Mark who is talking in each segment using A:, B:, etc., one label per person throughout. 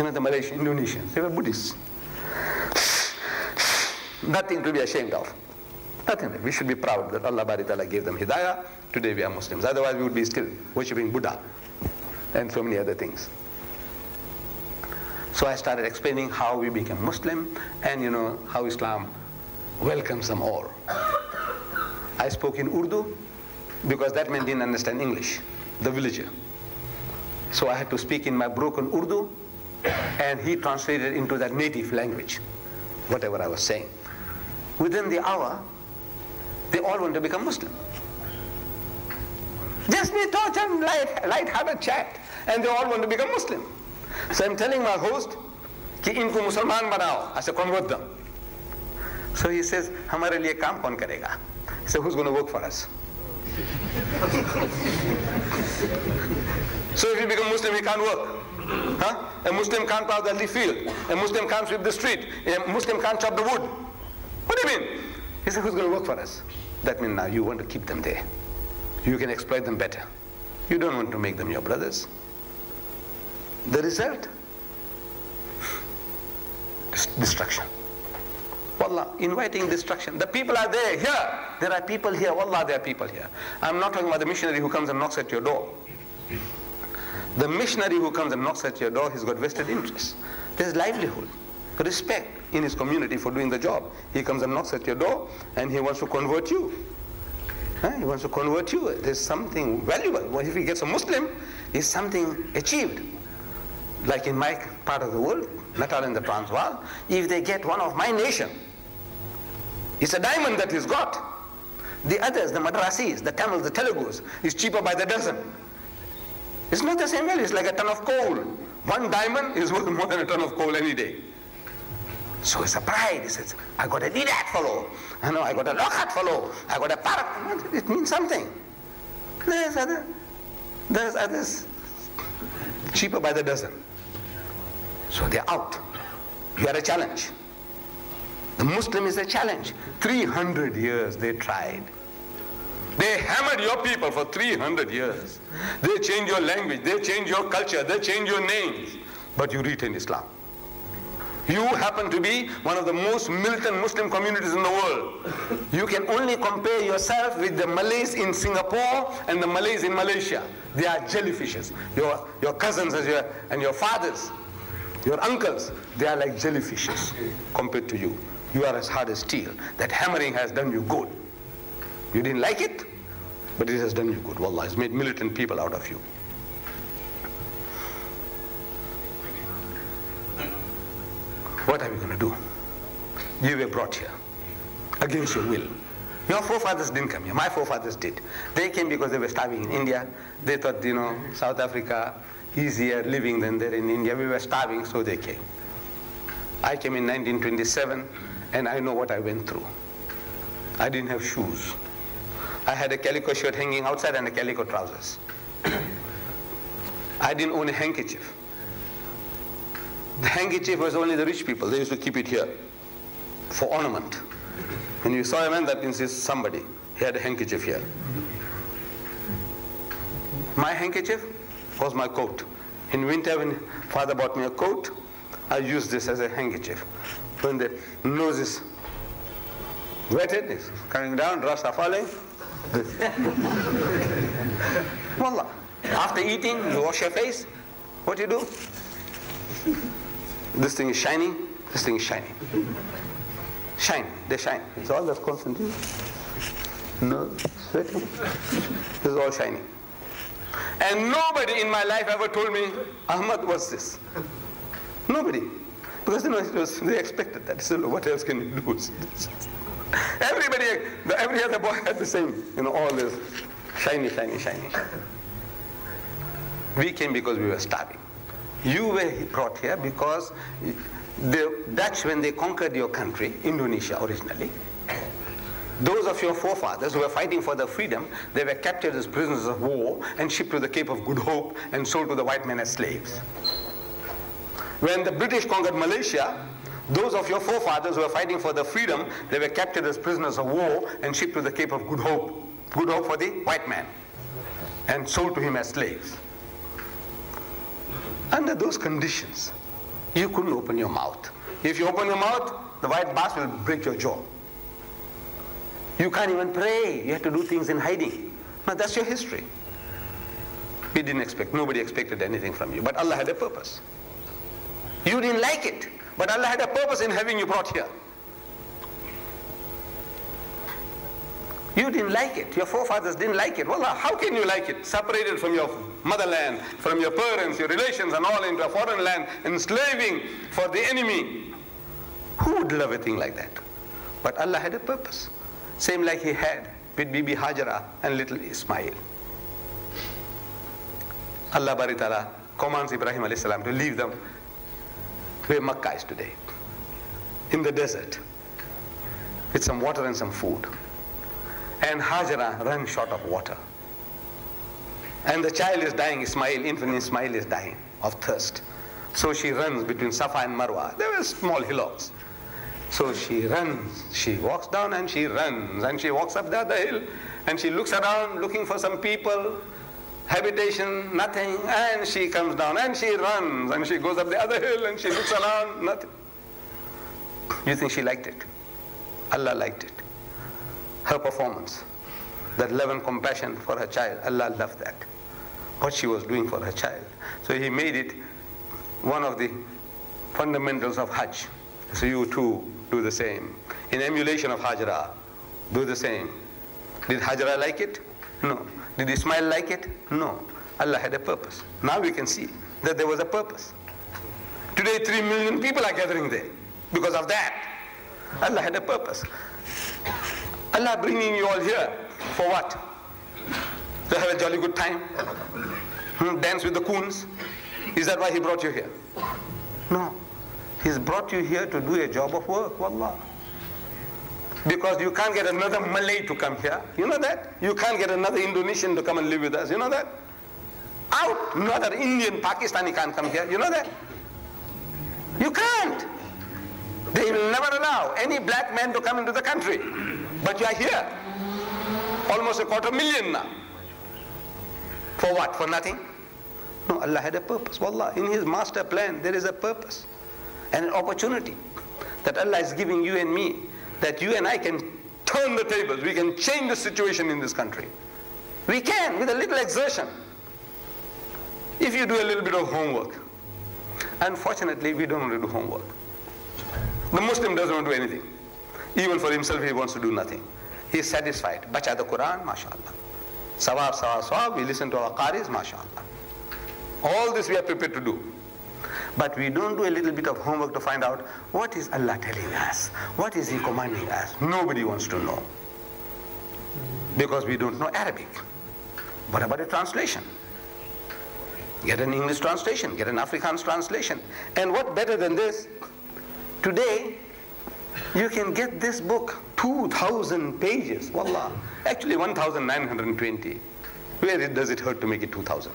A: You know, the Malaysian, Indonesians, they were Buddhists. Nothing to be ashamed of. Nothing. We should be proud that Allah Bari Ta'ala gave them Hidayah. Today we are Muslims. Otherwise we would be still worshipping Buddha and so many other things. So I started explaining how we became Muslim and you know how Islam welcomes them all. I spoke in Urdu because that man didn't understand English, the villager. So I had to speak in my broken Urdu and he translated into that native language, whatever I was saying. Within the hour, they all want to become Muslim. Just me touch and light-hearted chat, and they all want to become Muslim. So I'm telling my host, ki inko Musliman banao, I said, convert them. So he says, hamare liye kaam kaun karega? He said, who's going to work for us? So if you become Muslim, he can't work. Huh? A Muslim can't plow the field. A Muslim can't sweep the street. A Muslim can't chop the wood. What do you mean? He said, who's going to work for us? That means now you want to keep them there. You can exploit them better. You don't want to make them your brothers. The result? Destruction. Wallah, inviting destruction. The people are there, here. There are people here. Wallah, there are people here. I'm not talking about the missionary who comes and knocks at your door. The missionary who comes and knocks at your door, he's got vested interests. There's livelihood, respect in his community for doing the job. He comes and knocks at your door and he wants to convert you. He wants to convert you. There's something valuable. Well, if he gets a Muslim, it's something achieved. Like in my part of the world, Natal and the Transvaal, if they get one of my nation, it's a diamond that he's got. The others, the Madrasis, the Tamils, the Telugus, is cheaper by the dozen. It's not the same value, it's like a ton of coal. One diamond is worth more than a ton of coal any day. So it's a pride. He says, I got a Deedat fellow. I know, I got a Lockhart fellow. I got a Parak. It means something. There's others cheaper by the dozen. So they're out. You are a challenge. The Muslim is a challenge. 300 years they tried. They hammered your people for 300 years. They changed your language, they changed your culture, they changed your names. But you retain Islam. You happen to be one of the most militant Muslim communities in the world. You can only compare yourself with the Malays in Singapore and the Malays in Malaysia. They are jellyfishes. Your cousins and your fathers, your uncles, they are like jellyfishes compared to you. You are as hard as steel. That hammering has done you good. You didn't like it, but it has done you good. Wallah, it's made militant people out of you. What are we going to do? You were brought here against your will. Your forefathers didn't come here. My forefathers did. They came because they were starving in India. They thought, you know, South Africa easier living than there in India. We were starving, so they came. I came in 1927, and I know what I went through. I didn't have shoes. I had a calico shirt hanging outside and a calico trousers. I didn't own a handkerchief. The handkerchief was only the rich people. They used to keep it here for ornament. When you saw a man, that means he's somebody. He had a handkerchief here. My handkerchief was my coat. In winter, when father bought me a coat, I used this as a handkerchief. When the nose is wetted, it's coming down, drops are falling. Wallah. After eating, you wash your face. What do you do? This thing is shining, this thing is shining. Shine, they shine. It's all that's constant. No, sweating. This is all shining. And nobody in my life ever told me, Ahmed, what's this? Nobody. Because they expected that. So what else can you do? Everybody, every other boy had the same, all this shiny, shiny, shiny. We came because we were starving. You were brought here because the Dutch, when they conquered your country, Indonesia originally, those of your forefathers who were fighting for their freedom, they were captured as prisoners of war and shipped to the Cape of Good Hope and sold to the white men as slaves. When the British conquered Malaysia, those of your forefathers who were fighting for their freedom, they were captured as prisoners of war and shipped to the Cape of Good Hope for the white man, and sold to him as slaves. Under those conditions, You couldn't open your mouth. If you open your mouth, the white bass will break your jaw. You can't even pray. You have to do things in hiding. Now that's your history. We didn't expect, nobody expected anything from you, but Allah had a purpose. You didn't like it, but Allah had a purpose in having you brought here. You didn't like it. Your forefathers didn't like it. Wallah, how can you like it? Separated from your motherland, from your parents, your relations, and all into a foreign land, enslaving for the enemy. Who would love a thing like that? But Allah had a purpose. Same like He had with Bibi Hajara and little Ismail. Allah Bari Ta'ala commands Ibrahim alayhi salam to leave them where Makkah is today, in the desert, with some water and some food. And Hajara runs short of water. And the child is dying, Ismail, infant Ismail is dying of thirst. So she runs between Safa and Marwa. There were small hillocks. So she runs, she walks down and she runs, and she walks up the other hill, and she looks around looking for some people, habitation, nothing, and she comes down and she runs, and she goes up the other hill and she looks around, nothing. You think she liked it? Allah liked it. Her performance, that love and compassion for her child, Allah loved that. What she was doing for her child. So He made it one of the fundamentals of Hajj. So you too do the same. In emulation of Hajra, do the same. Did Hajra like it? No. Did Ismail like it? No. Allah had a purpose. Now we can see that there was a purpose. Today 3 million people are gathering there because of that. Allah had a purpose. Allah bringing you all here for what? To have a jolly good time? Dance with the coons? Is that why He brought you here? No. He's brought you here to do a job of work, wallah. Because you can't get another Malay to come here. You know that? You can't get another Indonesian to come and live with us. You know that? Out. Another Indian, Pakistani can't come here. You know that? You can't. They will never allow any black man to come into the country. But you are here. Almost 250,000 now. For what? For nothing? No, Allah had a purpose. Wallah, in His master plan, there is a purpose and an opportunity that Allah is giving you and me, that you and I can turn the tables. We can change the situation in this country. We can, with a little exertion. If you do a little bit of homework. Unfortunately, we don't want to do homework. The Muslim doesn't want to do anything. Even for himself, he wants to do nothing. He is satisfied. Bacha the Quran, mashallah. Sawab, sawab, sawab. We listen to our qaris, mashallah. All this we are prepared to do. But we don't do a little bit of homework to find out what is Allah telling us? What is He commanding us? Nobody wants to know. Because we don't know Arabic. What about a translation? Get an English translation, get an Afrikaans translation. And what better than this? Today, you can get this book, 2,000 pages, wallah. Actually 1,920. Where does it hurt to make it 2,000?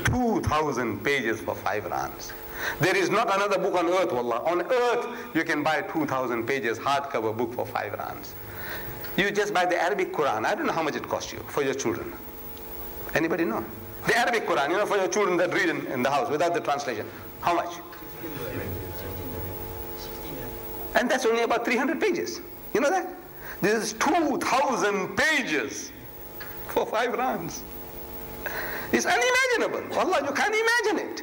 A: 2,000 pages for 5 rands. There is not another book on earth, wallah. On earth, you can buy 2,000 pages hardcover book for 5 rands. You just buy the Arabic Quran. I don't know how much it costs you for your children. Anybody know? The Arabic Quran, you know, for your children that read in the house without the translation. How much? And that's only about 300 pages. You know that? This is 2,000 pages for 5 rands. It's unimaginable. Wallah, you can't imagine it.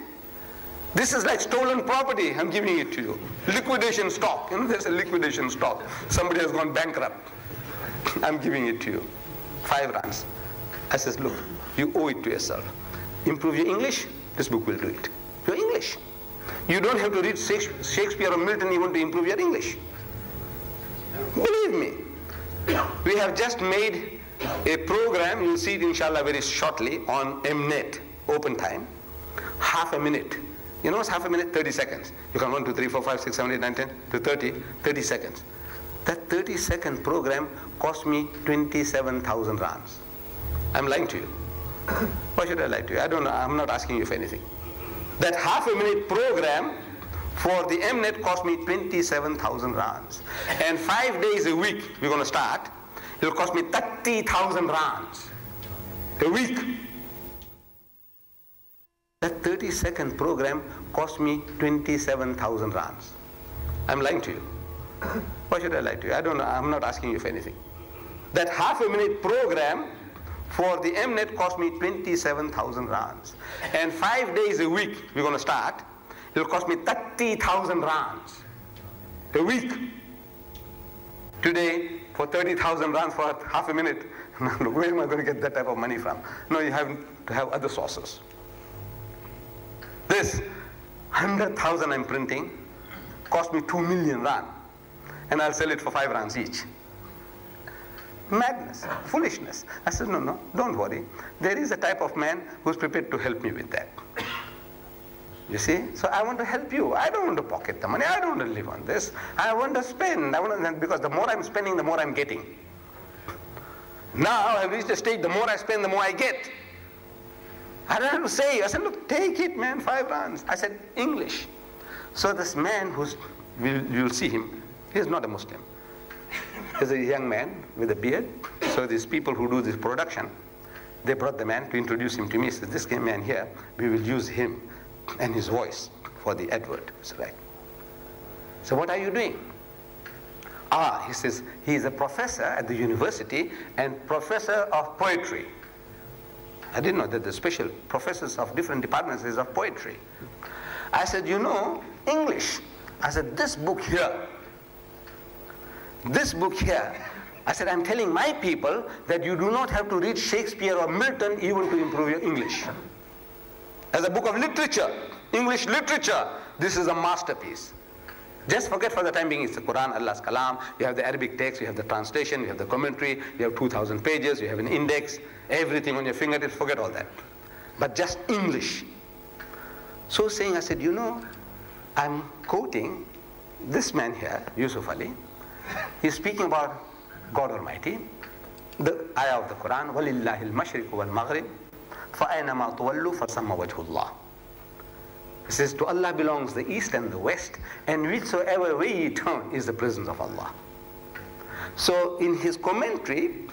A: This is like stolen property. I'm giving it to you. Liquidation stock. You know, there's a liquidation stock. Somebody has gone bankrupt. I'm giving it to you. 5 rands. I says, look, you owe it to yourself. Improve your English, this book will do it. Your English. You don't have to read Shakespeare or Milton even to improve your English. Believe me. We have just made a program, you'll see it inshallah very shortly, on Mnet, open time. Half a minute. You know what's half a minute? 30 seconds. You can 1, 2, 3, 4, 5, 6, 7, 8, 9, 10 to 30 seconds. That 30-second program cost me 27,000 rands. I'm lying to you. Why should I lie to you? I don't know. I'm not asking you for anything. That half a minute program for the Mnet cost me 27,000 rands. And 5 days a week, we're going to start. It'll cost me 30,000 rands a week. That 30-second program cost me 27,000 rands. I'm lying to you. Why should I lie to you? I don't know. I'm not asking you for anything. That half-a-minute program for the Mnet cost me 27,000 rands. And 5 days a week, we're going to start. It will cost me 30,000 rands a week. Today, for 30,000 rands for half a minute, where am I going to get that type of money from? No, you have to have other sources. This 100,000 I'm printing cost me 2 million rand, and I'll sell it for 5 rands each. Madness, foolishness. I said, no, don't worry. There is a type of man who's prepared to help me with that. You see? So I want to help you. I don't want to pocket the money. I don't want to live on this. I want to spend. Because the more I'm spending, the more I'm getting. Now I've reached a stage, the more I spend, the more I get. I don't have to say. I said, look, take it, man, 5 rands. I said, English. So this man you'll see him, he's not a Muslim. He's a young man with a beard. So these people who do this production, they brought the man to introduce him to me. He said, this man here, we will use him and his voice for the advert. I said, right. So what are you doing? He says, he is a professor at the university and professor of poetry. I didn't know that the special professors of different departments is of poetry. I said, you know, English. I said, this book here, I said, I'm telling my people that you do not have to read Shakespeare or Milton even to improve your English. As a book of literature, English literature, this is a masterpiece. Just forget for the time being, it's the Quran, Allah's Kalam. You have the Arabic text, you have the translation, you have the commentary, you have 2,000 pages, you have an index, everything on your fingertips, forget all that. But just English. So saying, I said, you know, I'm quoting this man here, Yusuf Ali. He's speaking about God Almighty, the ayah of the Quran, وَلِلَّهِ الْمَشْرِقُ وَالْمَغْرِبُ فَأَيْنَمَا تُوَلُّوا فَثَمَّ وَجْهُ اللَّهِ. He says, to Allah belongs the east and the west, and whichsoever way ye turn is the presence of Allah. So in his commentary,